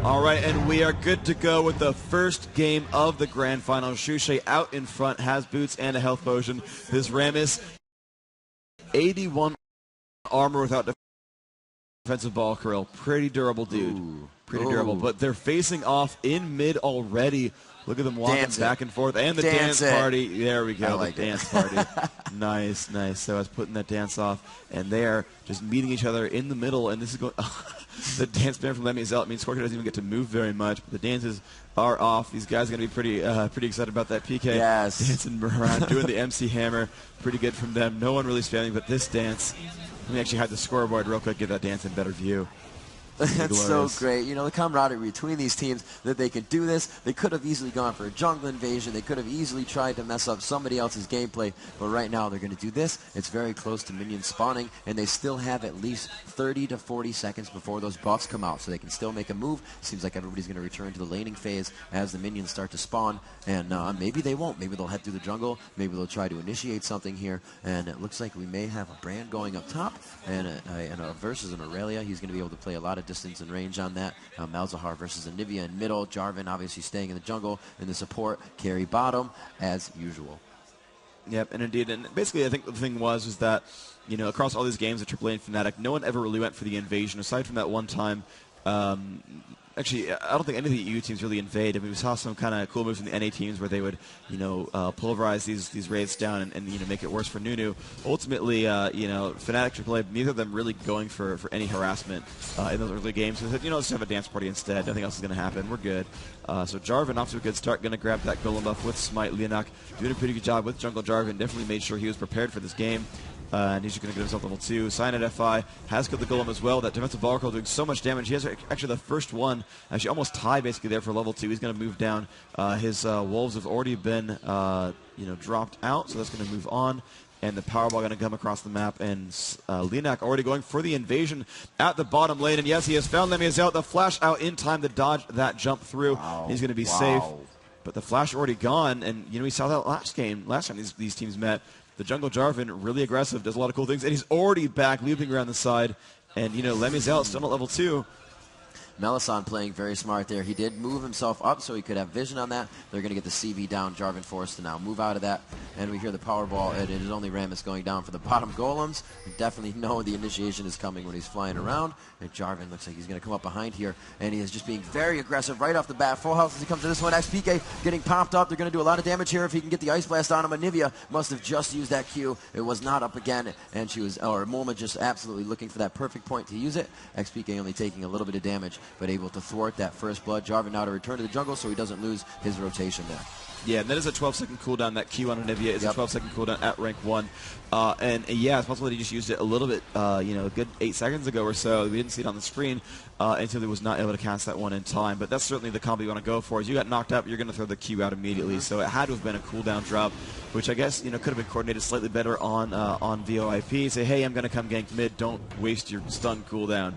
All right, and we are good to go with the first game of the grand final. Shushay out in front, has boots and a health potion. This Rammus, 81 armor without defensive ball curl. Pretty durable dude. Ooh. Pretty durable. But they're facing off in mid already. Look at them walking back and forth. And the dance party. There we go, the dance party. Nice, nice. So I was putting that dance off, and they are just meeting each other in the middle. And this is going. The dance band from Lemmy's out. It means Scorcher doesn't even get to move very much. But the dances are off. These guys are going to be pretty excited about that PK. Yes. Dancing around, doing the MC hammer. Pretty good from them. No one really spamming, but this dance. Let me actually hide the scoreboard real quick, get that dance in better view. That's so great. You know, the camaraderie between these teams, that they could do this. They could have easily gone for a jungle invasion. They could have easily tried to mess up somebody else's gameplay. But right now, they're going to do this. It's very close to minions spawning, and they still have at least 30 to 40 seconds before those buffs come out. So they can still make a move. Seems like everybody's going to return to the laning phase as the minions start to spawn. And maybe they won't. Maybe they'll head through the jungle. Maybe they'll try to initiate something here. And it looks like we may have a Brand going up top and a versus an Aurelia. He's going to be able to play a lot of distance and range on that. Malzahar versus Anivia in middle. Jarvan obviously staying in the jungle. In the support, carry bottom as usual. Yep, and indeed, and basically I think the thing was that, you know, across all these games at AAA and Fnatic, no one ever really went for the invasion, aside from that one time. Actually, I don't think any of the EU teams really invade. I mean, we saw some kind of cool moves from the NA teams where they would, you know, pulverize these raids down and you know, make it worse for Nunu. Ultimately, you know, Fnatic, AAA, neither of them really going for any harassment in those early games. So they said, you know, let's have a dance party instead. Nothing else is going to happen. We're good. So Jarvan off to a good start, going to grab that golem buff with Smite. Lianak doing a pretty good job with Jungle Jarvan. Definitely made sure he was prepared for this game. And he's just going to get himself level 2. Sign at FI has killed the golem as well. That defensive ball curl doing so much damage. He has actually the first one, actually almost tied basically there for level 2. He's going to move down. His wolves have already been you know, dropped out, so that's going to move on. And the Powerball going to come across the map, and Lianak already going for the invasion at the bottom lane. And yes, he has found them. He is out. The flash out in time to dodge that jump through. Wow. He's going to be safe. But the flash already gone, and you know, we saw that last time these teams met. The Jungle Jarvan, really aggressive, does a lot of cool things, and he's already back, looping around the side. And, you know, Lemmy's out, still at level 2. Melisande playing very smart there. He did move himself up so he could have vision on that. They're going to get the CV down. Jarvan forced to now move out of that. And we hear the Powerball. It is only Rammus going down for the bottom golems. We definitely know the initiation is coming when he's flying around. And Jarvan looks like he's going to come up behind here. And he is just being very aggressive right off the bat. Full health as he comes to this one. XPK getting popped up. They're going to do a lot of damage here if he can get the Ice Blast on him. Anivia must have just used that Q. It was not up again. And she was, or Mulma just absolutely looking for that perfect point to use it. XPK only taking a little bit of damage, but able to thwart that first blood. Jarvan now to return to the jungle so he doesn't lose his rotation there. Yeah, and that is a 12-second cooldown. That Q on Anivia is a 12-second cooldown at rank 1. And yeah, it's possible that he just used it a little bit, you know, a good 8 seconds ago or so. We didn't see it on the screen until he was not able to cast that one in time. But that's certainly the combo you want to go for. As you got knocked up, you're going to throw the Q out immediately. So it had to have been a cooldown drop, which I guess, you know, could have been coordinated slightly better on VOIP. Say, hey, I'm going to come gank mid. Don't waste your stun cooldown.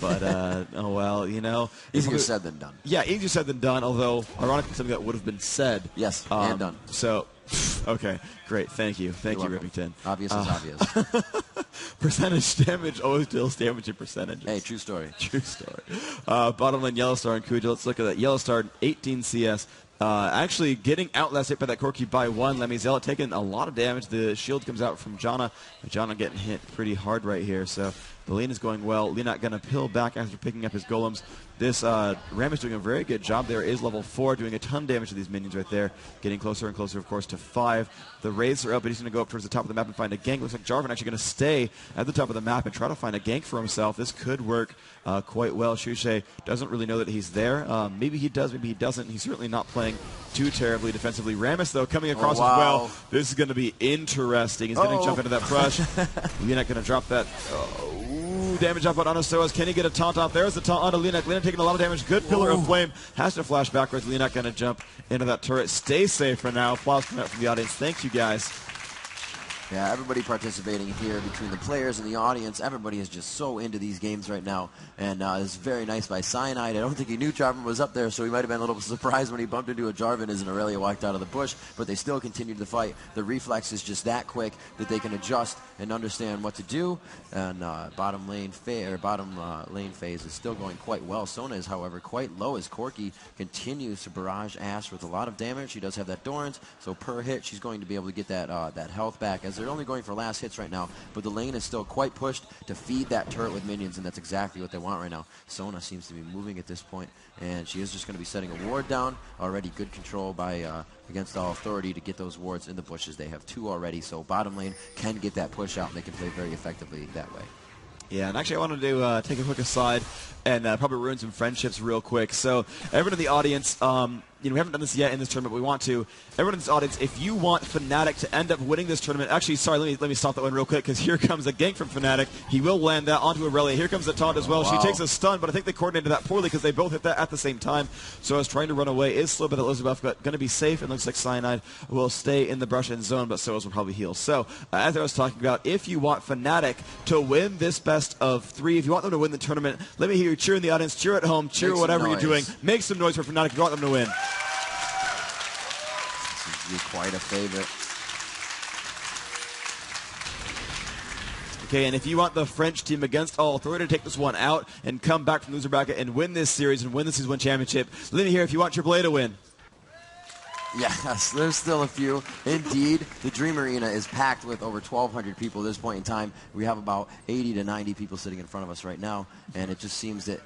But oh well, you know, easier said than done. Yeah, easier said than done. Although ironically, something that would have been said. Yes, and done. So, okay, great. Thank you, Rippington. Obvious is obvious. Percentage damage always deals damage in percentages. Hey, true story. True story. Bottom lane, Yellowstar and Kuja. Let's look at that. Yellowstar, 18 CS. Actually getting outlast hit by that Corki by 1. Lemmy Zealot taking a lot of damage. The shield comes out from Janna. Janna getting hit pretty hard right here. So the lane is going well. Lianak going to pill back after picking up his golems. This Ram is doing a very good job there. Is level 4, doing a ton of damage to these minions right there. Getting closer and closer, of course, to 5. The raids are up, but he's going to go up towards the top of the map and find a gank. Looks like Jarvan actually going to stay at the top of the map and try to find a gank for himself. This could work quite well. Shushay doesn't really know that he's there. Maybe he does, maybe he doesn't. He's certainly not playing too terribly defensively. Rammus, though, coming across as well. This is going to be interesting. He's going to jump into that brush. Lianak going to drop that. Damage up on Anastoas. Can he get a taunt off? There's the taunt onto Lianak. Lianak taking a lot of damage. Good pillar of flame. Has to flash backwards. Lianak going to jump into that turret. Stay safe for now. Applause coming out from the audience. Thank you, guys. Yeah, everybody participating here between the players and the audience. Everybody is just so into these games right now. And it's very nice by Cyanide. I don't think he knew Jarvan was up there, so he might have been a little surprised when he bumped into a Jarvan as an Aurelia walked out of the bush. But they still continued the fight. The reflex is just that quick that they can adjust and understand what to do. And bottom lane phase is still going quite well. Sona is, however, quite low as Corki continues to barrage Ashe with a lot of damage. She does have that Doran's, so per hit she's going to be able to get that that health back, as they're only going for last hits right now. But the lane is still quite pushed to feed that turret with minions, and that's exactly what they want right now. Sona seems to be moving at this point, and she is just going to be setting a ward down. Already good control by against all authority to get those wards in the bushes. They have 2 already, so bottom lane can get that push out, and they can play very effectively that way. Yeah, and actually I wanted to take a quick aside and probably ruin some friendships real quick. So everyone in the audience, we haven't done this yet in this tournament, but we want to. Everyone in this audience, if you want Fnatic to end up winning this tournament, actually, sorry, let me stop that one real quick, because here comes a gank from Fnatic. He will land that onto Aurelia. Here comes the taunt as well. Wow. She takes a stun, but I think they coordinated that poorly because they both hit that at the same time. So I was trying to run away. Is slow, but that Elizabeth going to be safe, and looks like Cyanide will stay in the brush and zone, but Soaz will probably heal. So as I was talking about, if you want Fnatic to win this best of 3, if you want them to win the tournament, let me hear you cheer in the audience, cheer at home, cheer whatever you're doing. Make some noise for Fnatic if you want them to win. This is quite a favorite. Okay, and if you want the French team against all authority to take this one out and come back from loser bracket and win this series and win the Season 1 championship, let me hear if you want AAA to win. Yes, there's still a few. Indeed, the Dream Arena is packed with over 1,200 people at this point in time. We have about 80 to 90 people sitting in front of us right now, and it just seems that,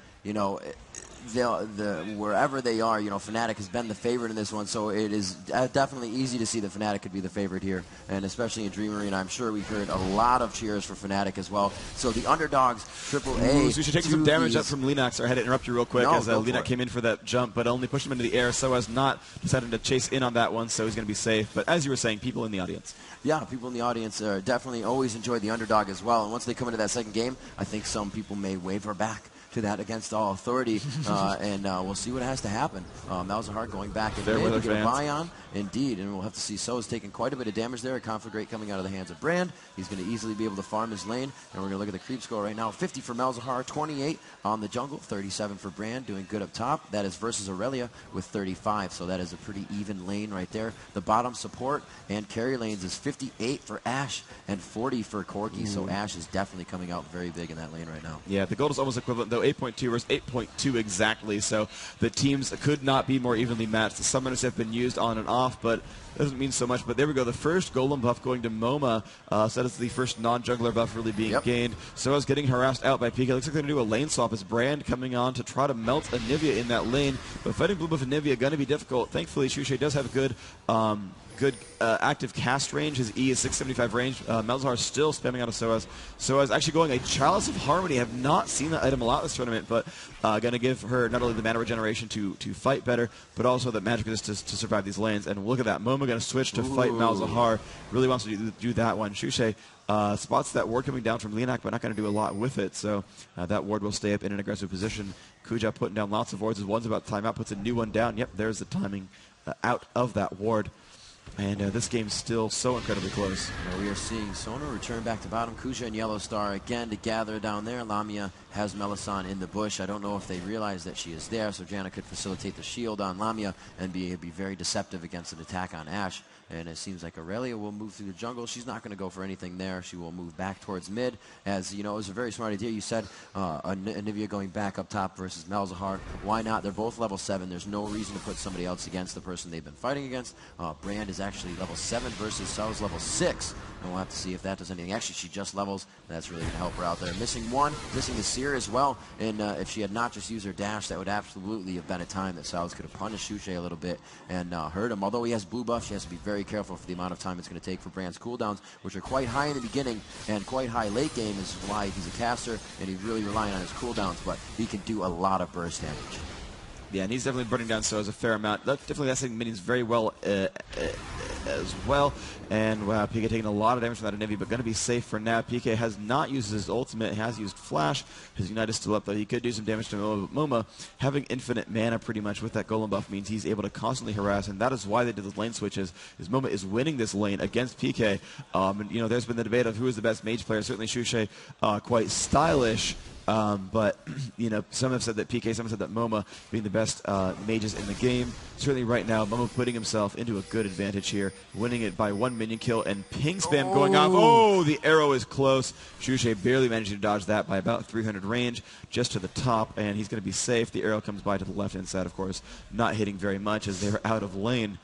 wherever they are, Fnatic has been the favorite in this one, so it is definitely easy to see that Fnatic could be the favorite here, and especially in Dream Arena, I'm sure we heard a lot of cheers for Fnatic as well. So the underdogs, AAA. So we should take some damage up from Linax. I had to interrupt you real quick as Linax came in for that jump, but only pushed him into the air, so as not deciding to chase in on that one, so he's going to be safe. But as you were saying, people in the audience. Yeah, people in the audience definitely always enjoy the underdog as well, and once they come into that second game, I think some people may waver back to that against all authority, and we'll see what has to happen. Malzahar going back in mid to get a buy on, indeed, and we'll have to see. Soaz taking quite a bit of damage there. A Conflagrate coming out of the hands of Brand. He's going to easily be able to farm his lane, and we're going to look at the creep score right now. 50 for Malzahar, 28 on the jungle, 37 for Brand, doing good up top. That is versus Aurelia with 35, so that is a pretty even lane right there. The bottom support and carry lanes is 58 for Ashe and 40 for Corki, so Ashe is definitely coming out very big in that lane right now. Yeah, the gold is almost equivalent, though, 8.2 versus 8.2 exactly, so the teams could not be more evenly matched. The summoners have been used on and off, but it doesn't mean so much. But there we go, the first golem buff going to Moma, so that's the first non-jungler buff really being gained. So as getting harassed out by Pika. Looks like they're going to do a lane swap as Brand coming on to try to melt Anivia in that lane, but fighting blue buff Anivia going to be difficult. Thankfully, Shushay does have a good active cast range. His E is 675 range. Malzahar is still spamming out of Soaz. Soaz actually going a Chalice of Harmony. Have not seen that item a lot this tournament, but going to give her not only the mana regeneration to fight better, but also the magic resistance to survive these lanes. And look at that. Moma going to switch to fight Malzahar. Really wants to do that one. Shushay spots that ward coming down from Linak, but not going to do a lot with it. So that ward will stay up in an aggressive position. Kuja putting down lots of wards. As one's about to time out, puts a new one down. Yep, there's the timing out of that ward. And this game's still so incredibly close. We are seeing Sona return back to bottom. Kuja and Yellow Star again to gather down there. Lamia has Melisande in the bush. I don't know if they realize that she is there, so Janna could facilitate the shield on Lamia and be very deceptive against an attack on Ashe. And it seems like Aurelia will move through the jungle. She's not going to go for anything there. She will move back towards mid. As you know, it was a very smart idea. You said Anivia going back up top versus Malzahar. Why not? They're both level 7. There's no reason to put somebody else against the person they've been fighting against. Brand is actually level 7 versus Soaz level 6. And we'll have to see if that does anything. Actually, she just levels. That's really going to help her out there. Missing one, missing the Seer as well. And if she had not just used her dash, that would absolutely have been a time that Soaz could have punished Shushay a little bit and hurt him. Although he has blue buff, she has to be very careful for the amount of time it's going to take for Brand's cooldowns, which are quite high in the beginning and quite high late game. This is why he's a caster, and he's really relying on his cooldowns, but he can do a lot of burst damage. Yeah, and he's definitely burning down Soaz a fair amount. Definitely that's hitting minions very well as well. And wow, PK taking a lot of damage from that Anivia, but going to be safe for now. PK has not used his ultimate, has used Flash. His Unite is still up, though. He could do some damage to Momo. Moma, having infinite mana pretty much with that Golem buff, means he's able to constantly harass, and that is why they did those lane switches. His Moma is winning this lane against PK. And, you know, there's been the debate of who is the best mage player. Certainly Shushe, quite stylish. But, you know, some have said that PK, some have said that Moma being the best mages in the game. Certainly right now, Moma putting himself into a good advantage here, winning it by 1 minion kill and ping spam going off. Oh, the arrow is close. Shushe barely managed to dodge that by about 300 range, just to the top, and he's going to be safe. The arrow comes by to the left-hand side, of course, not hitting very much as they're out of lane.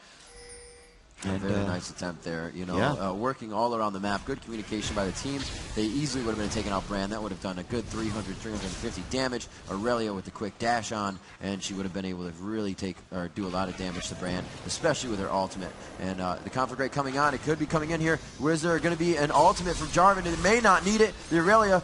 And, very nice attempt there, you know, working all around the map. Good communication by the teams. They easily would have been taking out Brand. That would have done a good 300, 350 damage. Aurelia with the quick dash on, and she would have been able to really take or do a lot of damage to Brand, especially with her ultimate. And the Conflagrate coming on. It could be coming in here. Where's there going to be an ultimate from Jarvan? It may not need it. The Aurelia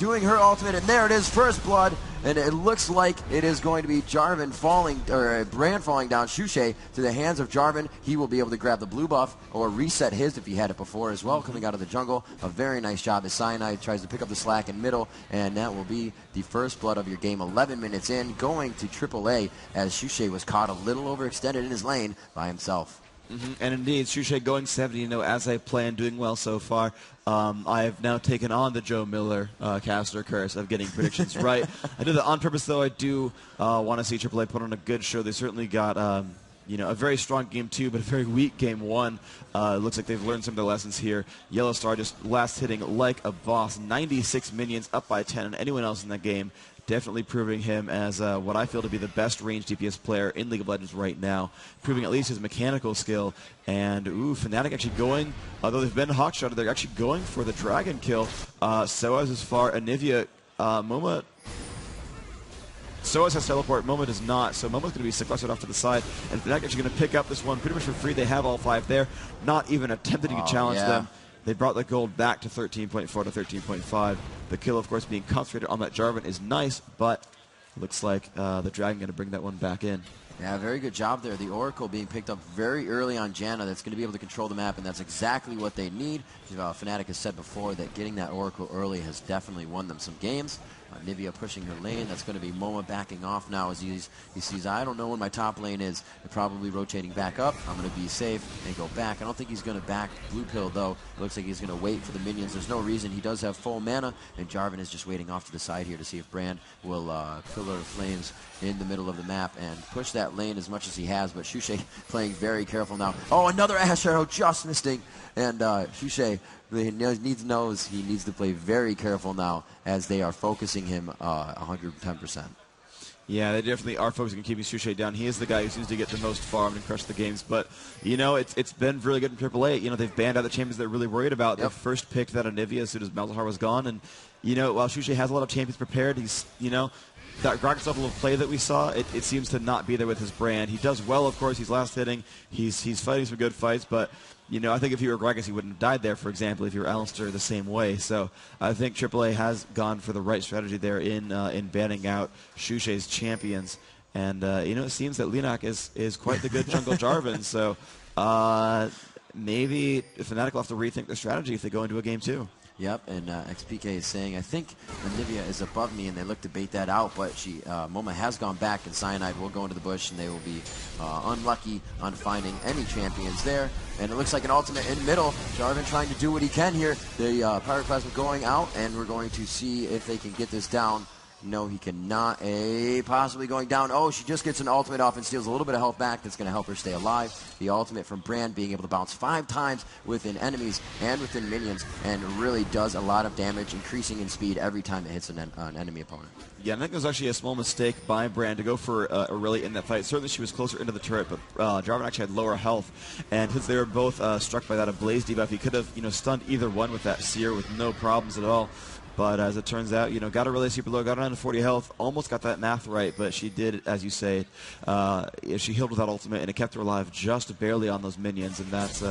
doing her ultimate, and there it is, first blood. And it looks like it is going to be Jarvan falling, or Brand falling down. Shushe to the hands of Jarvan. He will be able to grab the blue buff or reset his if he had it before as well, coming out of the jungle. A very nice job as Cyanide tries to pick up the slack in middle, and that will be the first blood of your game. 11 minutes in, going to AAA as Shushe was caught a little overextended in his lane by himself. And indeed, Shushe going 70-0 as I planned, doing well so far. I have now taken on the Joe Miller caster curse of getting predictions right. I did that on purpose, though. I do want to see AAA put on a good show. They certainly got you know, a very strong game 2, but a very weak game 1. It looks like they've learned some of their lessons here. Yellow Star just last hitting like a boss. 96 minions, up by 10, and anyone else in that game. Definitely proving him as what I feel to be the best range DPS player in League of Legends right now. Proving at least his mechanical skill. And, ooh, Fnatic actually going, although they've been hotshotted, they're actually going for the dragon kill. Soaz is far. Anivia, Moma... Soaz has teleport, Moma does not, so Moma's going to be sequestered off to the side, and Fnatic actually going to pick up this one pretty much for free. They have all 5 there, not even attempting to challenge them. They brought the gold back to 13.4 to 13.5. The kill, of course, being concentrated on that Jarvan is nice, but looks like the Dragon going to bring that one back in. Yeah, very good job there. The Oracle being picked up very early on Janna. That's going to be able to control the map, and that's exactly what they need. Fnatic has said before that getting that Oracle early has definitely won them some games. Nivea pushing her lane. That's going to be Moma backing off now as he sees, I don't know when my top lane is. They're probably rotating back up. I'm going to be safe and go back. I don't think he's going to back Blue Pill, though. It looks like he's going to wait for the minions. There's no reason. He does have full mana, and Jarvan is just waiting off to the side here to see if Brand will Pillar of Flames in the middle of the map and push that lane as much as he has, but Shushe playing very careful now. Oh, another Ash Arrow just missing, and Shushe he knows he needs to play very careful now as they are focusing him 110%. Yeah, they definitely are focusing on keeping Shushe down. He is the guy who seems to get the most farmed and crush the games. But, you know, it's been really good in AAA. You know, they've banned out the champions they're really worried about. They first picked that Anivia as soon as Malzahar was gone. And, you know, while Shushe has a lot of champions prepared, he's, you know, that Gragas level of play that we saw, it seems to not be there with his Brand. He does well, of course. He's last hitting. He's fighting some good fights, but, you know, I think if he were Gragas, he wouldn't have died there, for example, if you were Alistair the same way. So I think AAA has gone for the right strategy there in banning out Shushe's champions. And, you know, it seems that Linak is quite the good jungle Jarvan. So maybe Fnatic will have to rethink their strategy if they go into a game 2. Yep, and XPK is saying, I think Anivia is above me, and they look to bait that out, but Moma has gone back, and Cyanide will go into the bush, and they will be unlucky on finding any champions there. And it looks like an ultimate in middle. Jarvan trying to do what he can here. The Pyroclasm going out, and we're going to see if they can get this down. No, he cannot. Possibly going down. Oh, she just gets an ultimate off and steals a little bit of health back. That's going to help her stay alive. The ultimate from Brand being able to bounce 5 times within enemies and within minions, and really does a lot of damage, increasing in speed every time it hits an enemy opponent. Yeah, I think it was actually a small mistake by Brand to go for Aurelia in that fight. Certainly she was closer into the turret, but Jarvan actually had lower health. And since they were both struck by that Blaze debuff, he could have, you know, stunned either one with that Seer with no problems at all. But as it turns out, you know, got Aurelia super low, got her down to 40 health, almost got that math right, but she did, as you say, she healed with that ultimate, and it kept her alive just barely on those minions, and that's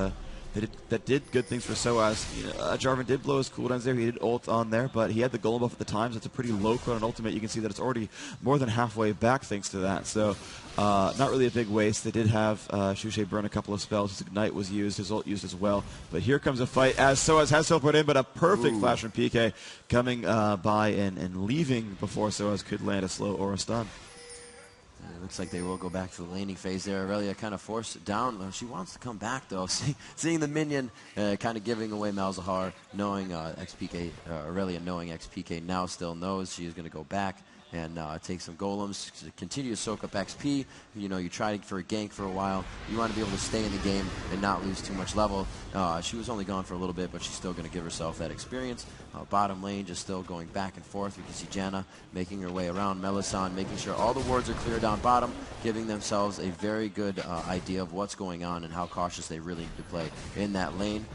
that did good things for SOAS. You know, Jarvan did blow his cooldowns there. He did ult on there, but he had the golem buff at the time, so it's a pretty low cooldown ultimate. You can see that it's already more than halfway back thanks to that. So not really a big waste. They did have Shushay burn a couple of spells. His Ignite was used, his ult used as well. But here comes a fight as SOAS has teleported in, but a perfect flash from PK coming by and leaving before SOAS could land a slow or a stun. It looks like they will go back to the laning phase there. Aurelia kind of forced it down. She wants to come back, though. Seeing the minion kind of giving away Malzahar, knowing XPK, Aurelia knowing XPK now still knows she is going to go back and take some golems to continue to soak up XP. You know, you try for a gank for a while. You want to be able to stay in the game and not lose too much level. She was only gone for a little bit, but she's still going to give herself that experience. Bottom lane just still going back and forth. You can see Janna making her way around Melisande, making sure all the wards are clear down bottom, giving themselves a very good idea of what's going on and how cautious they really need to play in that lane.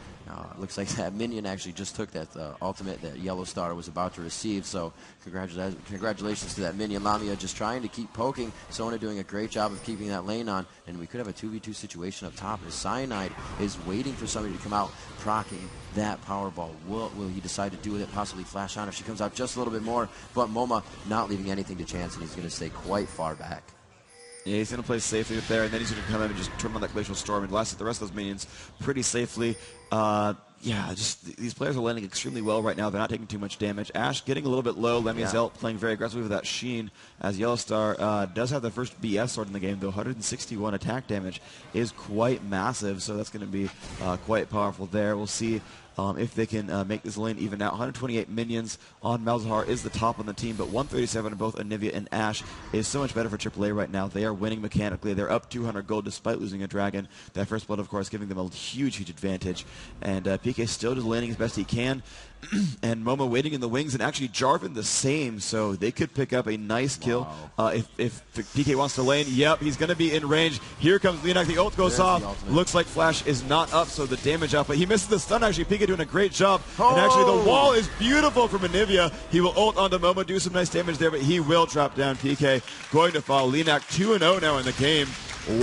It looks like that minion actually just took that ultimate that Yellow Star was about to receive, so congratulations to that minion. Lamia just trying to keep poking. Sona doing a great job of keeping that lane on, and we could have a 2v2 situation up top as Cyanide is waiting for somebody to come out, proccing that power ball. Will he decide to do with it, possibly flash on if she comes out just a little bit more, but Moma not leaving anything to chance, and he's going to stay quite far back. Yeah, he's going to play safely up there, and then he's going to come in and just turn on that Glacial Storm and last hit the rest of those minions pretty safely. Yeah, just these players are landing extremely well right now. They're not taking too much damage. Ashe getting a little bit low. Lemmy Zelt playing very aggressively with that Sheen, as Yellowstar does have the first BS sword in the game, though 161 attack damage is quite massive, so that's going to be quite powerful there. We'll see if they can make this lane even out. 128 minions on Malzahar is the top on the team, but 137 on both Anivia and Ashe is so much better for AAA right now. They are winning mechanically. They're up 200 gold despite losing a dragon. That first blood, of course, giving them a huge, huge advantage. And PK still just laning as best he can. And Momo waiting in the wings, and actually Jarvan the same, so they could pick up a nice kill. If PK wants to lane, yep, he's going to be in range. Here comes Leonak, the ult goes off. Looks like Flash is not up, so the damage up, but he misses the stun actually. PK doing a great job, and actually the wall is beautiful from Anivia. He will ult onto Momo, do some nice damage there, but he will drop down. PK going to fall. Leonak 2-0 now in the game.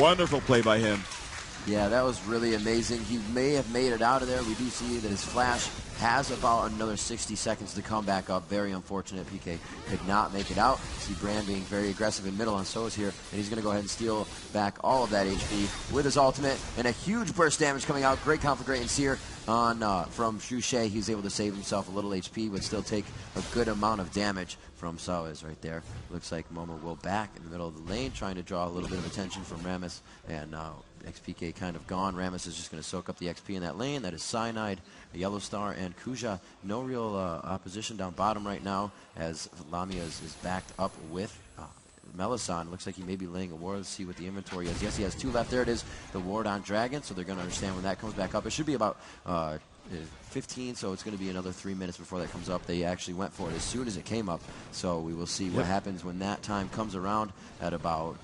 Wonderful play by him. Yeah, that was really amazing. He may have made it out of there. We do see that his Flash has about another 60 seconds to come back up. Very unfortunate. PK could not make it out. See Brand being very aggressive in middle on So's here, and he's going to go ahead and steal back all of that HP with his ultimate, and a huge burst damage coming out. Great conflict and Seer on from Shushay. He's able to save himself a little HP, but still take a good amount of damage from SOAS right there. Looks like Momo will back in the middle of the lane, trying to draw a little bit of attention from Rammus, and XPK kind of gone. Rammus is just going to soak up the XP in that lane. That is Cyanide, Yellow Star, and Kuja. No real opposition down bottom right now, as Lamia is backed up with Melisande. Looks like he may be laying a ward. Let's see what the inventory is. Yes, he has 2 left. There it is, the ward on Dragon, so they're going to understand when that comes back up. It should be about 15, so it's going to be another 3 minutes before that comes up. They actually went for it as soon as it came up, so we will see what happens when that time comes around at about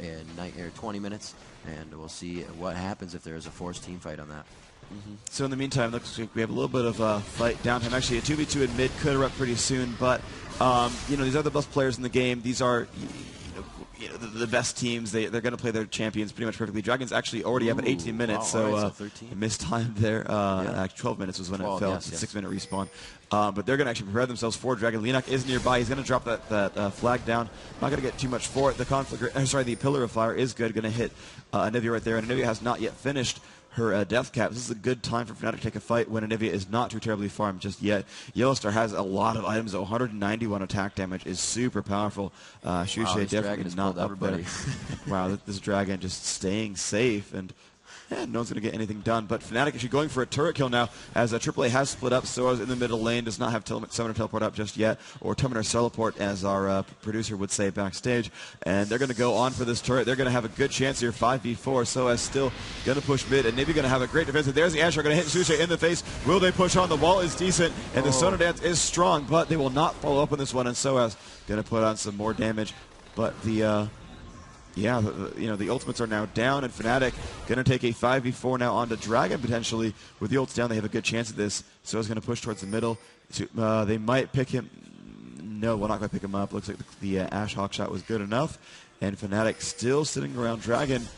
20 minutes, and we'll see what happens if there is a forced team fight on that. So in the meantime, looks like we have a little bit of a fight downtime. Actually, a 2v2 in mid could erupt pretty soon, but these are the best players in the game. These are the best teams. They're going to play their champions pretty much perfectly. Dragons actually already have 18 minutes, so 13. Missed time there. 12 minutes was when it fell. It's a 6-minute respawn. But they're going to actually prepare themselves for Dragon. Leonak is nearby. He's going to drop that flag down. Not going to get too much for it. The Pillar of Fire is good. Going to hit Anivia right there. And Anivia has not yet finished her death cap. This is a good time for Fnatic to take a fight when Anivia is not too terribly farmed just yet. Yellowstar has a lot of items. 191 attack damage is super powerful. Shushay definitely not up there. Wow, this Dragon just staying safe, and no one's going to get anything done. But Fnatic actually going for a turret kill now, as AAA has split up. SOAS in the middle lane does not have Summoner Teleport up just yet, or Summoner Teleport, as our producer would say backstage. And they're going to go on for this turret. They're going to have a good chance here, 5v4. SOAS still going to push mid, and maybe going to have a great defense. And there's the Ashe going to hit Shushay in the face. Will they push on? The wall is decent, and the Sonar Dance is strong, but they will not follow up on this one, and SOAS going to put on some more damage. But the ultimates are now down, and Fnatic going to take a 5v4 now onto Dragon potentially. With the ults down, they have a good chance at this. So it's going to push towards the middle. They might pick him. No, we're not going to pick him up. Looks like the Ashe Hawk shot was good enough, and Fnatic still sitting around Dragon.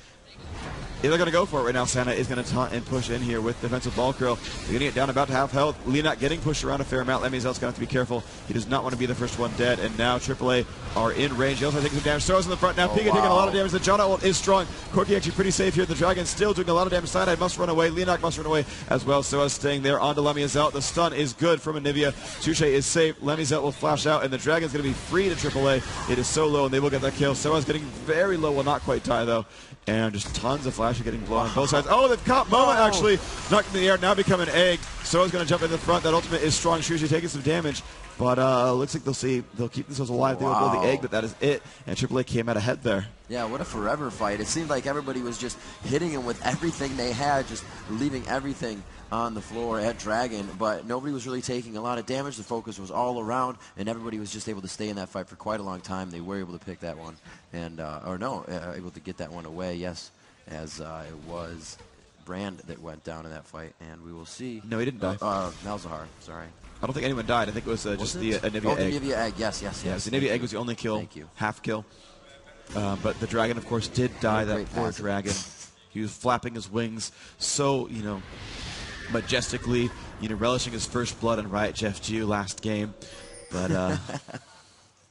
they're going to go for it right now. Santa is going to taunt and push in here with defensive ball curl. They're getting it down about to half health. Leonot getting pushed around a fair amount. Lemmy's going to have to be careful. He does not want to be the first one dead. And now AAA are in range. Yellow's taking some damage. Soa's in the front now. Pika taking a lot of damage. The John ult is strong. Corki actually pretty safe here. The Dragon still doing a lot of damage. Cyanide must run away. Leonot must run away as well. Soa's staying there onto Lemmy's out. The stun is good from Anivia. Touche is safe. Lemmy's out will flash out. And the Dragon's going to be free to AAA. It is so low, and they will get that kill. Soa's getting very low. Will not quite die, though. And just tons of flash getting blown on both sides. Oh, they've caught Momo actually knocked in the air. Now become an egg. Soa's going to jump in the front. That ultimate is strong. Shuji taking some damage. But looks like they'll keep themselves alive. They will blow the egg, but that is it. And AAA came out ahead there. Yeah, what a forever fight. It seemed like everybody was just hitting him with everything they had, just leaving everything on the floor at Dragon, but nobody was really taking a lot of damage. The focus was all around, and everybody was just able to stay in that fight for quite a long time. They were able to pick that one, and able to get that one away, yes, as it was Brand that went down in that fight, and we will see. No, he didn't die. Malzahar, sorry. I don't think anyone died. I think it was just the Anivia egg. The Anivia egg, yes. The Anivia egg was the only kill. Thank you. Half kill. But the Dragon, of course, did die. That poor Dragon. He was flapping his wings so, majestically, relishing his first blood on Riot Jeff Jew last game. But,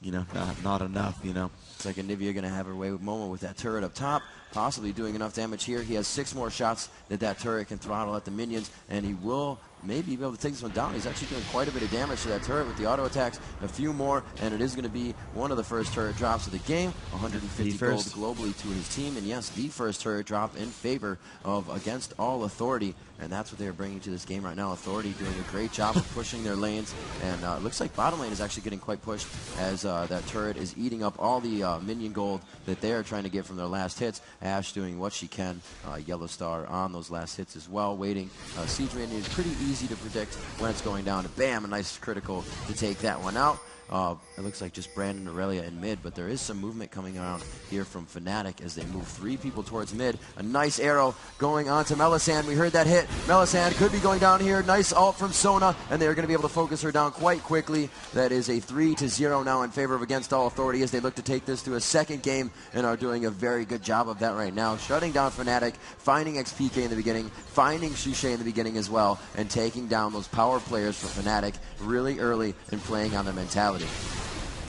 not enough, It's like Anivia going to have her way with Momo with that turret up top, possibly doing enough damage here. He has 6 more shots that turret can throttle at the minions, and he will maybe be able to take this one down. He's actually doing quite a bit of damage to that turret with the auto attacks. A few more, and it is going to be one of the first turret drops of the game. 150 gold globally to his team, and yes, the first turret drop in favor of Against All Authority, and that's what they are bringing to this game right now. Authority doing a great job of pushing their lanes, and it looks like bottom lane is actually getting quite pushed as that turret is eating up all the minion gold that they are trying to get from their last hits. Ash doing what she can. Yellow Star on those last hits as well, waiting. Siege Minion is pretty easy to predict when it's going down. Bam, a nice critical to take that one out. It looks like just Brandon and Aurelia in mid, but there is some movement coming around here from Fnatic as they move 3 people towards mid. A nice arrow going on to Melisande. We heard that hit. Melisande could be going down here. Nice ult from Sona, and they're going to be able to focus her down quite quickly. That is a 3-0 now in favor of Against All Authority as they look to take this to a second game and are doing a very good job of that right now. Shutting down Fnatic, finding XPK in the beginning, finding Shuche in the beginning as well, and taking down those power players for Fnatic really early and playing on their mentality.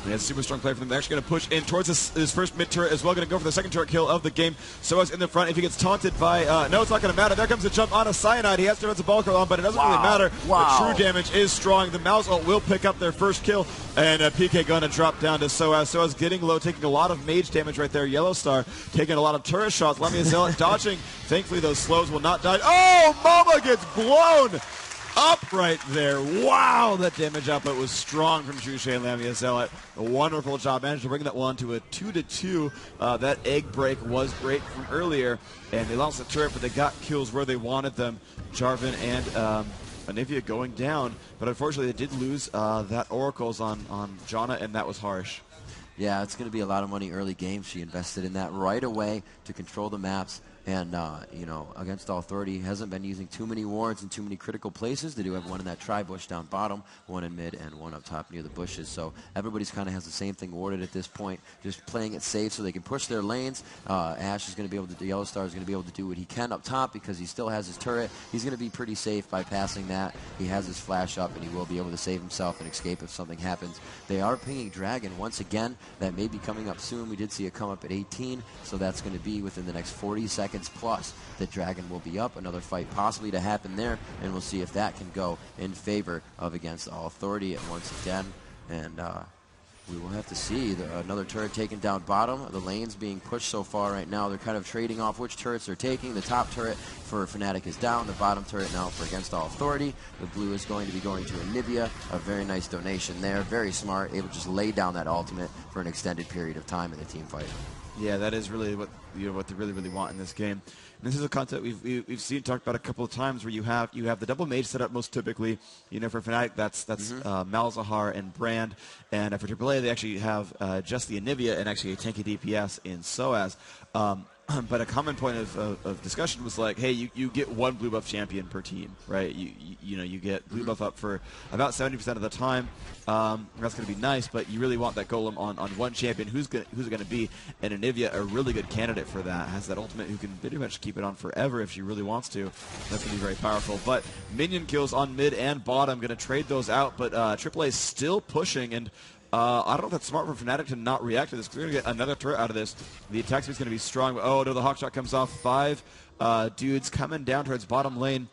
Yeah, super strong play from them. They're actually going to push in towards his first mid turret as well. Going to go for the second turret kill of the game. Soa's in the front. If he gets taunted by... no, it's not going to matter. There comes the jump on a Cyanide. He has to defensive ball curl on, but it doesn't really matter. The true damage is strong. The Mouse ult will pick up their first kill, and PK going to drop down to Soaz. Soaz getting low, taking a lot of mage damage right there. Yellow Star taking a lot of turret shots. Lemmy Zealot dodging. Thankfully, those slows will not die. Oh, Mama gets blown up right there. Wow, that damage output was strong from Shuche and Lamia Zealot. A wonderful job. Managed to bring that one to a 2-2. That egg break was great from earlier, and they lost the turret, but they got kills where they wanted them. Jarvan and Anivia going down, but unfortunately they did lose that Oracles on Janna, and that was harsh. Yeah, it's going to be a lot of money early game. She invested in that right away to control the maps. And, Against All Authority hasn't been using too many wards in too many critical places. They do have one in that tri-bush down bottom, one in mid, and one up top near the bushes. So everybody's kind of has the same thing warded at this point, just playing it safe so they can push their lanes. Ash is going to be able to, the Yellow Star is going to be able to do what he can up top because he still has his turret. He's going to be pretty safe by passing that. He has his flash up, and he will be able to save himself and escape if something happens. They are pinging Dragon once again. That may be coming up soon. We did see it come up at 18, so that's going to be within the next 40 seconds plus that Dragon will be up. Another fight possibly to happen there, and we'll see if that can go in favor of Against All Authority once again. And we will have to see another turret taken down bottom. The lanes being pushed so far right now. They're kind of trading off which turrets they're taking. The top turret for Fnatic is down. The bottom turret now for Against All Authority. The blue is going to be going to Anivia. A very nice donation there. Very smart. Able to just lay down that ultimate for an extended period of time in the team fight. Yeah, that is really what they really want in this game. And this is a concept we've seen talked about a couple of times where you have the double mage set up most typically. For Fnatic, that's Malzahar and Brand, and for AAA they actually have just the Anivia and actually a tanky DPS in Soaz. but a common point of discussion was like, hey, you get one blue buff champion per team, right? You know, you get blue buff up for about 70% of the time. That's going to be nice, but you really want that golem on one champion. Who's it going to be? And Anivia, a really good candidate for that, has that ultimate who can pretty much keep it on forever if she really wants to. That's going to be very powerful. But minion kills on mid and bottom, going to trade those out, but AAA is still pushing, and I don't know if that's smart for Fnatic to not react to this, because they're going to get another turret out of this. The attack speed's going to be strong. Oh, no, the hawkshot comes off. 5 dudes coming down towards bottom lane.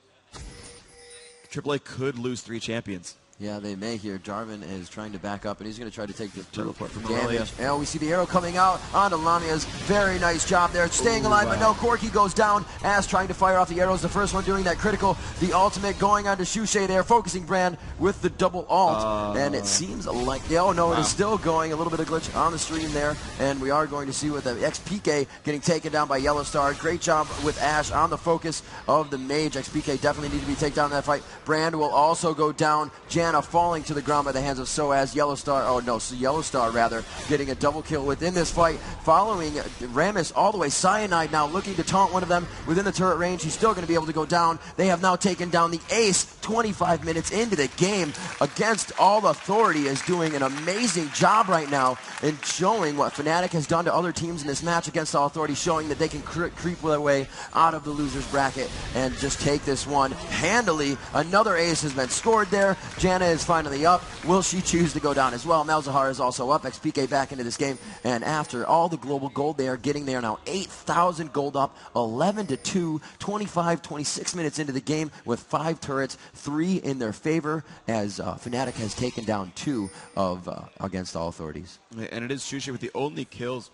AAA could lose 3 champions. Yeah, they may here. Jarvan is trying to back up, and he's going to try to take the teleport from damage. And we see the arrow coming out onto Lamia's. Very nice job there. Staying alive, but no, Corki goes down. As trying to fire off the arrows. The first one doing that critical. The ultimate going on to Shushay there. Focusing Brand with the double alt. And it seems like, oh no, it is still going. A little bit of glitch on the stream there. And we are going to see with the XPK getting taken down by Yellowstar. Great job with Ashe on the focus of the mage. XPK definitely need to be taken down in that fight. Brand will also go down. Falling to the ground by the hands of Soaz. Yellowstar rather, getting a double kill within this fight. Following Rammus all the way. Cyanide now looking to taunt one of them within the turret range. He's still going to be able to go down. They have now taken down the ace 25 minutes into the game against All Authority. Is doing an amazing job right now in showing what Fnatic has done to other teams in this match against All Authority, showing that they can creep their way out of the loser's bracket and just take this one handily. Another ace has been scored there. Janna is finally up. Will she choose to go down as well? Malzahar is also up. XPK back into this game. And after all the global gold they are getting, they are now 8,000 gold up, 11-2, 25, 26 minutes into the game with 5 turrets, 3 in their favor, as Fnatic has taken down 2 of against All Authorities. And it is Shushay with the only kills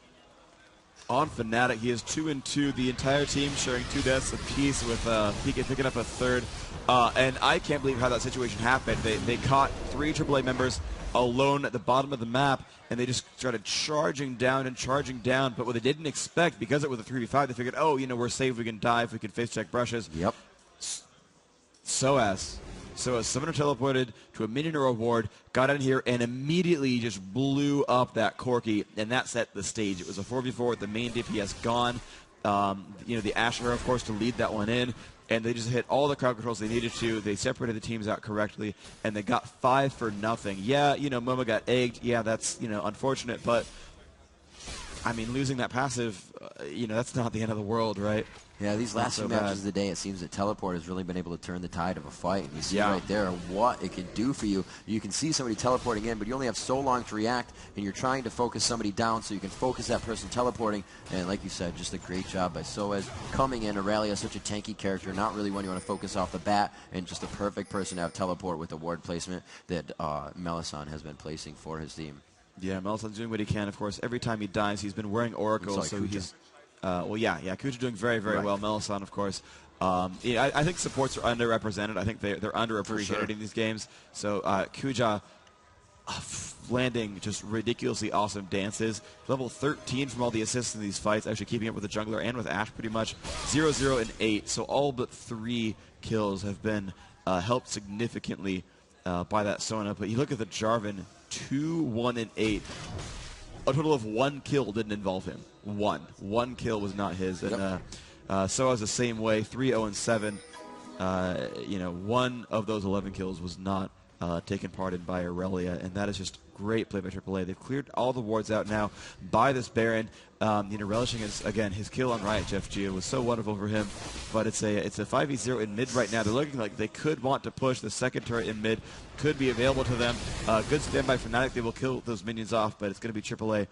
on Fnatic. He is 2-2. The entire team sharing 2 deaths apiece, with PK picking up a 3rd. And I can't believe how that situation happened. They caught 3 AAA members alone at the bottom of the map, and they just started charging down and charging down. But what they didn't expect, because it was a 3v5, they figured, oh, you know, we're safe, we can dive, we can face check brushes. Yep. Soaz summoner teleported to a minion reward, got in here, and immediately just blew up that Corki, and that set the stage. It was a 4v4 with the main DPS gone. You know, the Asher, of course, to lead that one in. And they just hit all the crowd controls they needed to. They separated the teams out correctly, and they got 5 for nothing. Yeah, you know, Momo got egged. Yeah, that's, you know, unfortunate. But, I mean, losing that passive, you know, that's not the end of the world, right? Yeah, these last few matches of the day, it seems that Teleport has really been able to turn the tide of a fight. And you see right there what it can do for you. You can see somebody teleporting in, but you only have so long to react, and you're trying to focus somebody down so you can focus that person teleporting. And like you said, just a great job by Soaz coming in. Aurelia, such a tanky character, not really one you want to focus off the bat, and just a perfect person to have teleport with the ward placement that Melisson has been placing for his team. Yeah, Melisson's doing what he can, of course. Every time he dies, he's been wearing Oracle, so he's... well, yeah, Kuja doing very, very well. Melisson, of course. Yeah, I think supports are underrepresented. I think they're underappreciated in these games. So Kuja landing just ridiculously awesome dances. Level 13 from all the assists in these fights, actually keeping up with the jungler and with Ashe pretty much. 0-0 and 8. So all but 3 kills have been helped significantly by that Sona. But you look at the Jarvan, 2-1 and 8. A total of 1 kill didn't involve him. One kill was not his. And Soaz the same way, 3-0 and 7. You know, 1 of those 11 kills was not taken part in by Aurelia, and that is just great play by AAA. They've cleared all the wards out now by this Baron. You know, relishing his kill on Riot Jeff Gia was so wonderful for him. But it's a 5v0 in mid right now. They're looking like they could want to push. The second turret in mid could be available to them. Good standby for Fnatic. They will kill those minions off, but it's going to be AAA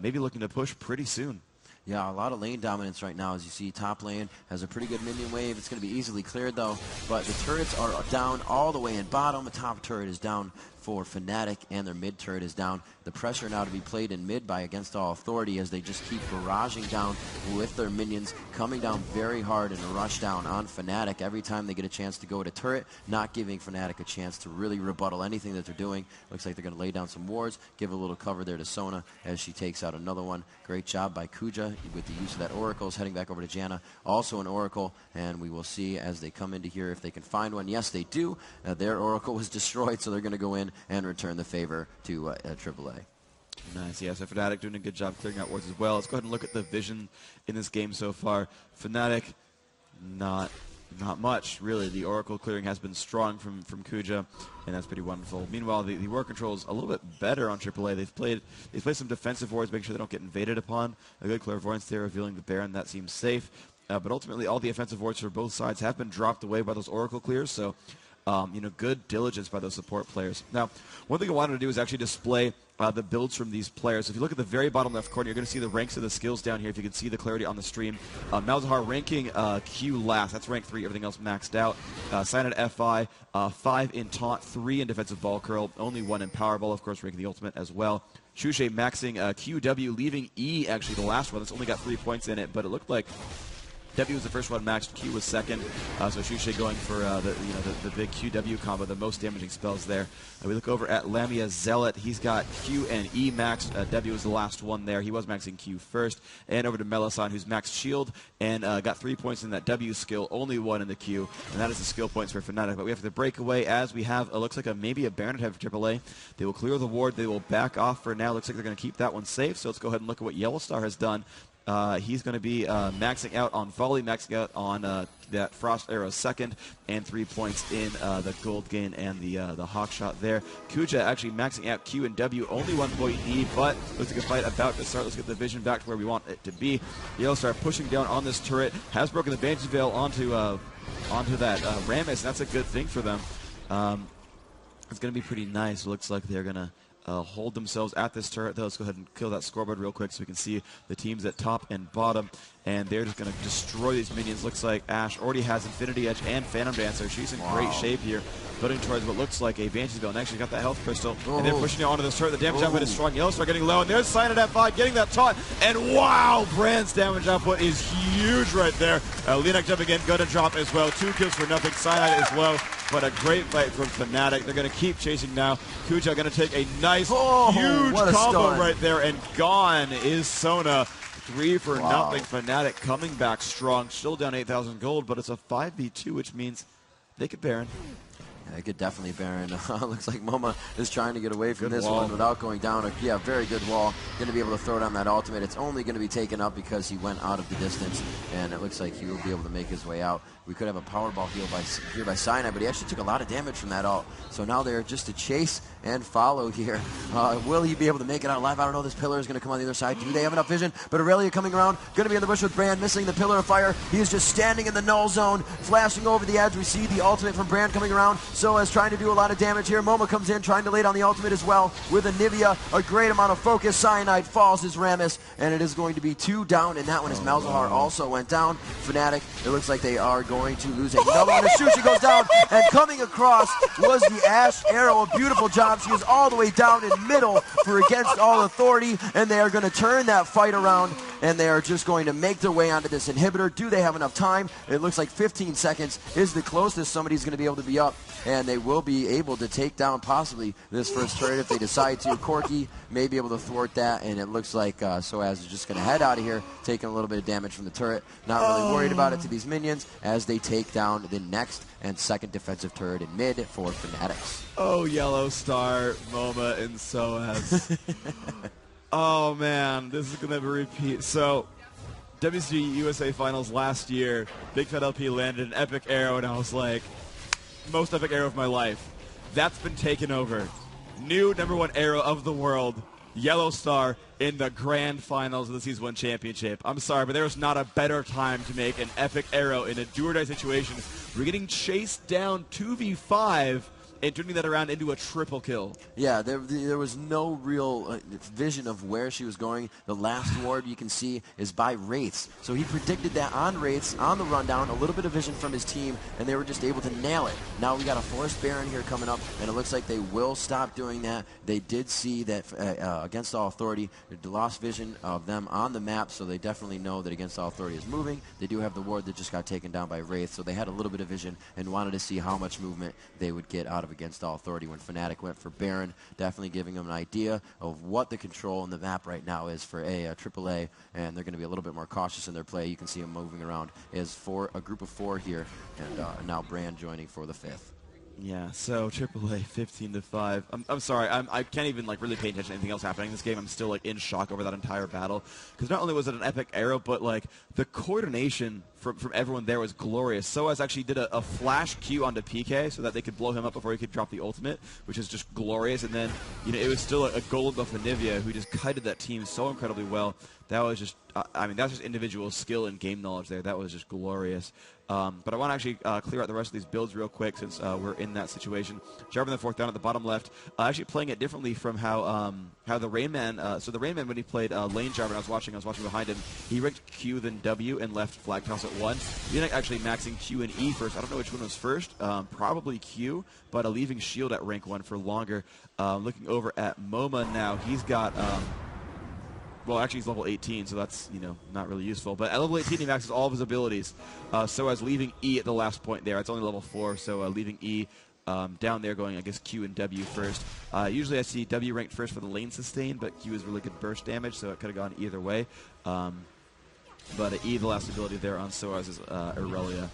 maybe looking to push pretty soon. Yeah, a lot of lane dominance right now. As you see, top lane has a pretty good minion wave. It's going to be easily cleared, though. But the turrets are down all the way in bottom. The top turret is down for Fnatic, and their mid turret is down. The pressure now to be played in mid by Against All Authority as they just keep barraging down with their minions, coming down very hard in a rush down on Fnatic every time they get a chance to go to turret, not giving Fnatic a chance to really rebuttal anything that they're doing. Looks like they're going to lay down some wards, give a little cover there to Sona as she takes out another one. Great job by Kuja with the use of that Oracle. Heading back over to Janna, also an Oracle, and we will see as they come into here if they can find one. Yes, they do. Their Oracle was destroyed, so they're going to go in and return the favor to AAA. Nice, yeah, so Fnatic doing a good job clearing out wards as well. Let's go ahead and look at the vision in this game so far. Fnatic, not much, really. The Oracle clearing has been strong from Kuja, and that's pretty wonderful. Meanwhile, the ward control is a little bit better on AAA. They've played some defensive wards, making sure they don't get invaded upon. A good clairvoyance there, revealing the Baron. That seems safe. But ultimately, all the offensive wards for both sides have been dropped away by those Oracle clears, so good diligence by those support players. Now, one thing I wanted to do is actually display the builds from these players. If you look at the very bottom left corner, you're going to see the ranks of the skills down here, if you can see the clarity on the stream. Malzahar ranking Q last. That's rank 3. Everything else maxed out. Cyanide FI, 5 in taunt, 3 in defensive ball curl, only 1 in power ball, of course, ranking the ultimate as well. Shushe maxing QW, leaving E, actually the last one. That's only got 3 points in it, but it looked like W was the first one maxed, Q was second, so Shushe going for the big QW combo, the most damaging spells there. We look over at Lamia Zealot. He's got Q and E maxed. W was the last one there. He was maxing Q first. And over to Melisande, who's maxed Shield and got 3 points in that W skill, only 1 in the Q, and that is the skill points for Fnatic. But we have the breakaway as we have, it looks like maybe a Baron have AAA. They will clear the ward. They will back off for now. Looks like they're going to keep that one safe, so let's go ahead and look at what Yellowstar has done. He's going to be maxing out on volley, maxing out on that Frost Arrow second, and 3 points in the gold gain and the hawk shot there. Kuja actually maxing out Q and W, only 1 point E, but looks like a fight about to start. Let's get the vision back to where we want it to be. Yellowstar pushing down on this turret, has broken the Banshee Veil onto that Rammus, and that's a good thing for them. It's going to be pretty nice. Looks like they're going to hold themselves at this turret. Let's go ahead and kill that scoreboard real quick so we can see the teams at top and bottom. And they're just going to destroy these minions. Looks like Ashe already has Infinity Edge and Phantom Dancer. She's in great shape here, building towards what looks like a Banshee's Veil. And actually got that health crystal. And they're pushing it onto this turret. The damage output is strong. Yellowstar getting low. And there's Cyanide at 5, getting that taunt. And wow, Brand's damage output is huge right there. Linak jumping in, going to drop as well. 2 kills for nothing. Cyanide is low. But a great fight from Fnatic. They're going to keep chasing now. Kuja going to take a nice, huge combo right there. And gone is Sona. 3 for nothing. Fnatic coming back strong. Still down 8,000 gold, but it's a 5v2, which means they could Baron. Yeah, they could definitely Baron. Looks like Moma is trying to get away from this one without going down. Yeah, very good wall. Going to be able to throw down that ultimate. It's only going to be taken up because he went out of the distance, and it looks like he will be able to make his way out. We could have a Powerball heal here by Cyanide, but he actually took a lot of damage from that ult. So now they're just to chase and follow here. Will he be able to make it out alive? I don't know. This pillar is going to come on the other side. Do they have enough vision? But Aurelia coming around, going to be in the bush with Brand, missing the pillar of fire. He is just standing in the null zone, flashing over the edge. We see the ultimate from Brand coming around. So as trying to do a lot of damage here. Moma comes in, trying to lay down the ultimate as well with a Nivea. A great amount of focus. Cyanide falls his Rammus, and it is going to be 2 down, and that one is Malzahar also went down. Fnatic, it looks like they are going to lose another one. The Shushi goes down, and coming across was the Ashe Arrow. A beautiful job. She was all the way down in middle for Against All Authority, and they are going to turn that fight around, and they are just going to make their way onto this inhibitor. Do they have enough time? It looks like 15 seconds is the closest somebody's going to be able to be up, and they will be able to take down possibly this first turret if they decide to. Corki may be able to thwart that, and it looks like Soaz is just going to head out of here, taking a little bit of damage from the turret. Not really worried about it to these minions as they take down the next and second defensive turret in mid for Fnatic. Oh, Yellowstar, Moma, and Soaz. Oh, man, this is going to be a repeat. So, WCG USA Finals last year, Big Fat LP landed an epic arrow, and I was like, most epic arrow of my life. That's been taken over. New #1 arrow of the world, Yellowstar, in the grand finals of the Season 1 championship. I'm sorry, but there was not a better time to make an epic arrow in a do-or-die situation. We're getting chased down 2v5 and turning that around into a triple kill. Yeah, there was no real vision of where she was going. The last ward you can see is by Wraiths. So he predicted that on Wraiths, on the rundown, a little bit of vision from his team, and they were just able to nail it. Now we got a Forest Baron here coming up, and it looks like they will stop doing that. They did see that Against All Authority, they lost vision of them on the map, so they definitely know that Against All Authority is moving. They do have the ward that just got taken down by Wraith, so they had a little bit of vision and wanted to see how much movement they would get out of Against All Authority when Fnatic went for Baron, definitely giving them an idea of what the control in the map right now is for AAA, and they're going to be a little bit more cautious in their play. You can see them moving around as a group of 4 here, and now Brand joining for the 5th. Yeah, so AAA 15-5. I'm sorry, I can't even like really pay attention to anything else happening in this game. I'm still like in shock over that entire battle because not only was it an epic arrow, but like the coordination from everyone there was glorious. Soaz actually did a flash Q onto PK so that they could blow him up before he could drop the ultimate, which is just glorious. And then it was still a gold buff of Nivea who just kited that team so incredibly well. That was just, I mean, that's just individual skill and game knowledge there. That was just glorious. But I want to actually clear out the rest of these builds real quick since we're in that situation. Jarvan the fourth down at the bottom left, actually playing it differently from how the Rainman. So the Rainman, when he played lane Jarvan, I was watching behind him. He ranked Q then W and left flag toss at 1. He ended up actually maxing Q and E first. I don't know which one was first. Probably Q, but leaving shield at rank 1 for longer. Looking over at MoMA now, he's got. Well, actually, he's level 18, so that's, not really useful. But at level 18, he maxes all of his abilities. So as leaving E at the last point there. It's only level 4, so leaving E down there going, I guess, Q and W first. Usually I see W ranked first for the lane sustain, but Q is really good burst damage, so it could have gone either way. But E, the last ability there on Soaz is Aurelia.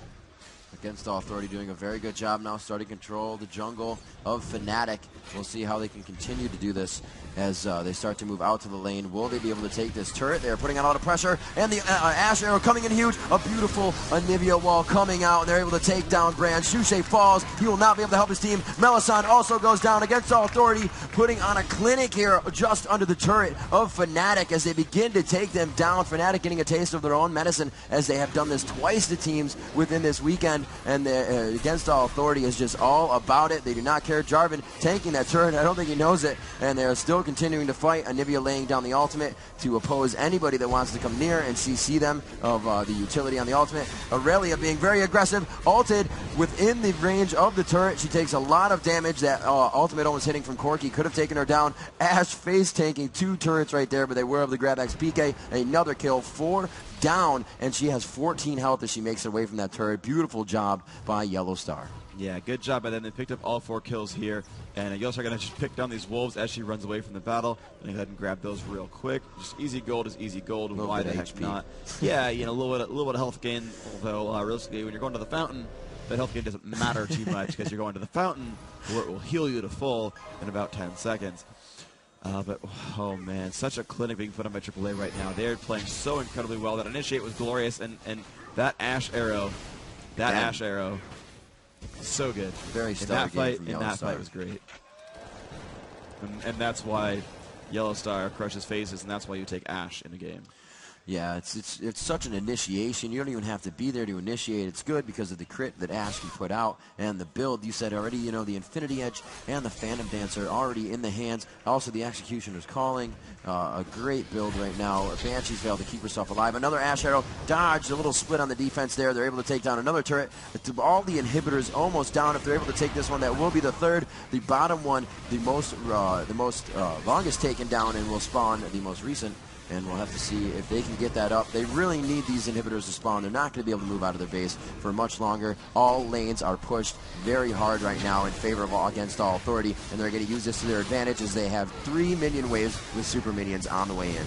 Against Authority doing a very good job now, starting to control the jungle of Fnatic. We'll see how they can continue to do this as they start to move out to the lane. Will they be able to take this turret? They're putting on a lot of pressure, and the Ashe arrow coming in huge. A beautiful Anivia wall coming out, and they're able to take down Brand. Shushay falls. He will not be able to help his team. Melisande also goes down against Authority, putting on a clinic here just under the turret of Fnatic as they begin to take them down. Fnatic getting a taste of their own medicine as they have done this twice to teams within this weekend. And against Authority is just all about it. They do not care. Jarvan tanking that turret. I don't think he knows it. And they're still continuing to fight. Anivia laying down the ultimate to oppose anybody that wants to come near and CC them of the utility on the ultimate. Aurelia being very aggressive. Ulted within the range of the turret. She takes a lot of damage. That ultimate almost hitting from Corki could have taken her down. Ashe face tanking 2 turrets right there, but they were able to grab XPK. Another kill. 4 down, and she has 14 health as she makes it away from that turret. Beautiful job by Yellow Star. Yeah, good job by them. They picked up all 4 kills here, and Yellow Star going to just pick down these wolves as she runs away from the battle. Go ahead and grab those real quick. Just easy gold is easy gold. Why the heck not? Yeah, a little bit of health gain. Although realistically, when you're going to the fountain, that health gain doesn't matter too much because you're going to the fountain where it will heal you to full in about 10 seconds. But, oh man, such a clinic being put on by AAA right now. They're playing so incredibly well. That initiate was glorious, and that Ashe arrow, so good. Very stellar in that fight was great. And that's why Yellow Star crushes phases, and that's why you take Ashe in a game. Yeah, it's such an initiation. You don't even have to be there to initiate. It's good because of the crit that Ashe can put out and the build. You said already, the Infinity Edge and the Phantom Dancer already in the hands. Also, the Executioner's Calling. A great build right now. Banshee's able to keep herself alive. Another Ashe arrow. Dodged. A little split on the defense there. They're able to take down another turret. All the inhibitors almost down. If they're able to take this one, that will be the third. The bottom one, the most longest taken down, and will spawn the most recent. And we'll have to see if they can get that up. They really need these inhibitors to spawn. They're not going to be able to move out of their base for much longer. All lanes are pushed very hard right now in favor of against all Authority, and they're going to use this to their advantage as they have 3 minion waves with super minions on the way in.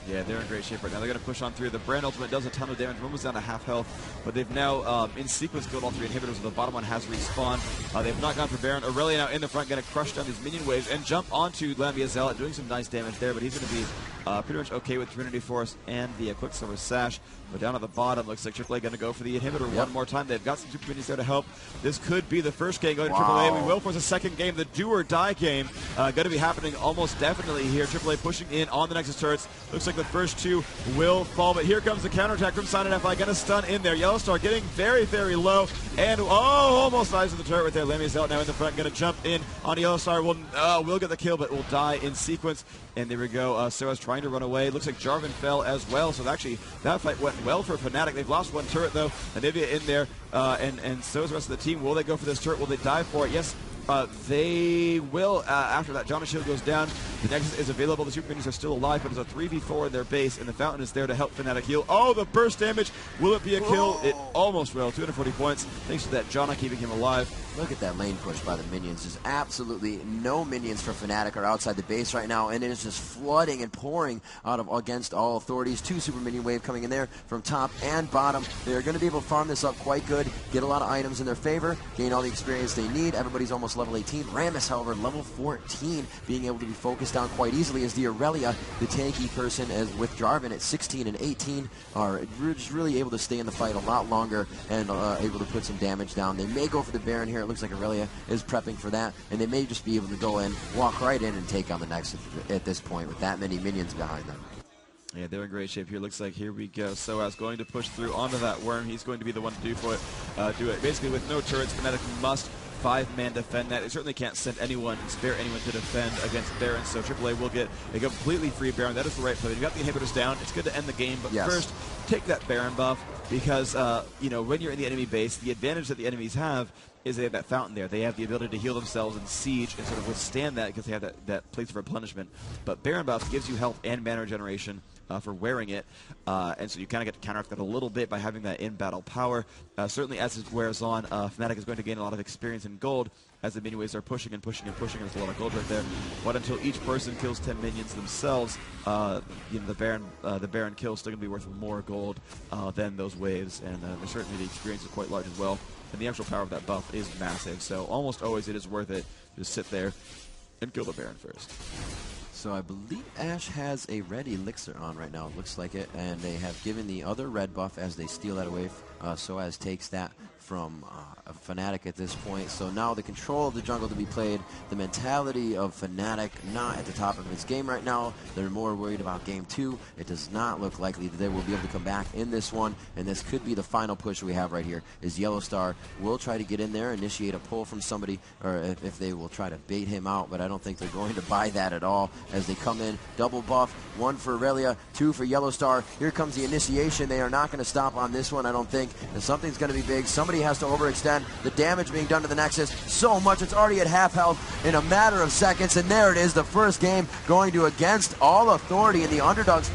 Yeah, they're in great shape right now. They're going to push on through. The Brand ultimate does a ton of damage. One was down to half health, but they've now, in sequence, killed all 3 inhibitors. The bottom one has respawned. They've not gone for Baron. Aurelia now in the front, going to crush down these minion waves and jump onto Lambia Zealot, doing some nice damage there, but he's going to be pretty much okay with Trinity Force and the Quicksilver Sash. But down at the bottom, looks like AAA going to go for the inhibitor one more time. They've got some super minions there to help. This could be the first game going to AAA. We will force a second game, the do or die game. Going to be happening almost definitely here. AAA pushing in on the Nexus turrets. Looks like the first 2 will fall, but here comes the counterattack from SilentFi. Going to stun in there. Yellow Star getting very, very low, and almost dies to the turret right there. Lambia Zealot now in the front, going to jump in on Yellow Star. Will get the kill, but will die in sequence. And there we go. Soaz trying to run away. Looks like Jarvan fell as well. So actually, that fight went well for Fnatic. They've lost 1 turret though. Anivia in there, and so is the rest of the team. Will they go for this turret? Will they dive for it? Yes. They will. After that, Jonas Shield goes down. The Nexus is available. The super minions are still alive, but it's a 3v4 in their base, and the Fountain is there to help Fnatic heal. Oh, the burst damage. Will it be a kill? It almost will. 240 points. Thanks to that Janna keeping him alive. Look at that lane push by the minions. Just absolutely no minions for Fnatic are outside the base right now, and it is just flooding and pouring out of against all authorities. 2 super minion wave coming in there from top and bottom. They're going to be able to farm this up quite good, get a lot of items in their favor, gain all the experience they need. Everybody's almost level 18. Rammus, however, level 14, being able to be focused down quite easily as the Aurelia, the tanky person, as with Jarvan at 16 and 18, are just really able to stay in the fight a lot longer and able to put some damage down. They may go for the Baron here. It looks like Aurelia is prepping for that, and they may just be able to go in, walk right in, and take on the Nexus at this point with that many minions behind them. Yeah, they're in great shape here. Looks like here we go. Soaz going to push through onto that worm. He's going to be the one to do it. Basically, with no turrets, Fnatic must 5-man defend that. They certainly can't send anyone, spare anyone to defend against Baron, so AAA will get a completely free Baron. That is the right play. You've got the inhibitors down. It's good to end the game, but first, take that Baron buff, because when you're in the enemy base, the advantage that the enemies have is they have that fountain there. They have the ability to heal themselves in siege and sort of withstand that because they have that place of replenishment. But Baron buff gives you health and mana regeneration for wearing it, and so you kind of get to counteract that a little bit by having that in-battle power. Certainly as it wears on, Fnatic is going to gain a lot of experience in gold as the minion waves are pushing and pushing and pushing, and there's a lot of gold right there. But until each person kills 10 minions themselves, the Baron kill is still going to be worth more gold than those waves, and certainly the experience is quite large as well. And the actual power of that buff is massive, so almost always it is worth it to just sit there and kill the Baron first. So I believe Ashe has a red elixir on right now, it looks like it, and they have given the other red buff as they steal that away. Soaz takes that from Fnatic at this point. So now the control of the jungle to be played, the mentality of Fnatic not at the top of its game right now. They're more worried about game 2. It does not look likely that they will be able to come back in this one, and this could be the final push we have right here, is Yellowstar will try to get in there, initiate a pull from somebody, or if they will try to bait him out, but I don't think they're going to buy that at all as they come in. Double buff, 1 for Aurelia, 2 for Yellowstar. Here comes the initiation. They are not going to stop on this one, I don't think. And something's going to be big. Somebody has to overextend. The damage being done to the Nexus so much, it's already at half health in a matter of seconds, and there it is, the first game going to against all authority in the underdogs.